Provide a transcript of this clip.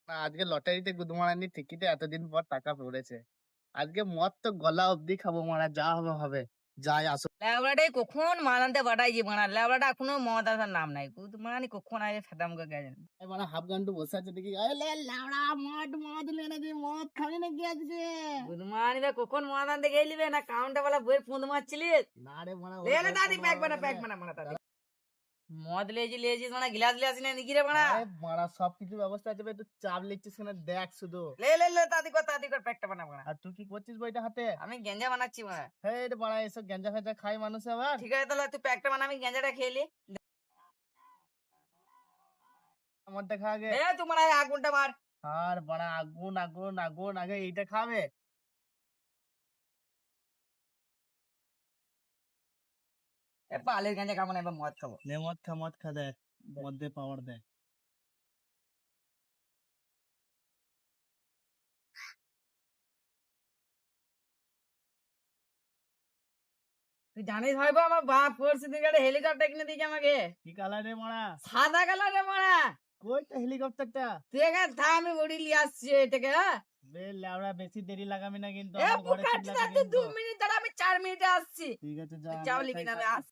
আজকে লটারিতে গুদমারানি টিকিটে এতদিন পর টাকা পড়েছে। আজকে মদ তো গলা অব্দি খাবো মারা, যা হবে হবে। যাই আসো। লেবড়াটাই কখন মারানতে পাঠাইছি মারা, লেবড়াটা এখনো মদ আসার নাম নাই। মারানি কখন আগে ফেদাম করে গেছেন। মানে হাফ গান্ডু বসে আছে দেখি, এই লে লাউড়া মদ মদ লেনে দি, মদ খাবি নাকি আজকে? গুদমানি বা কখন মদ আনতে গেলিবে না কাউন্টার বেলা বইয়ের ফুঁদ মারছিলিস? না রে মারা, লে দাদি প্যাক বানা মারা দাদি। মদ লেজিস মানে গিলাস গিলাস না নিকি রে বানা? মারা সবকিছু ব্যবস্থা আছে, একটু চাপ লিখছিস কেন দেখ শুধু। লে দাদি কর প্যাকটা বানা। আর তুই কি করছিস বইটা হাতে? আমি গেঞ্জা বানাচ্ছি মারা। হে রে মারা, এসব গেঞ্জা ফেঞ্জা খাই মানুষ আবার। ঠিক আছে তাহলে তুই প্যাকটা বানা, আমি গেঞ্জাটা খেয়ে লি। আমারটা খা আগে। তোমার আগুনটা মার। আর মারা আগুন আগুন আগুন, আগে এইটা খাবে। পালের গেঞ্জা খাবো না, এবার মদ খাবো। নে মদ খা দেখ, মধ্যে পাওয়ার দেখ। তুই জানিস ভাইবো আমার বাপ পরশুদিন একটা হেলিকপ্টার কিনে দিয়েছে আমাকে। কি কালার রে মারা? সাদা কালারের মারা। কইটা হেলিকপ্টারটা? তুই এখানে থা, আমি উড়ি লিয়ে আসছি এটাকে। বে লেওড়া, বেশি দেরি লাগাবি না কিন্তু, এ আমার ঘরে বুকাটি চিল্লাবে দাদি কিন্তু। 2 মিনিট দাঁড়া, আমি 4 মিনিটে আসছি। ঠিক আছে যা, চাও লিখি না, আমি আসছি।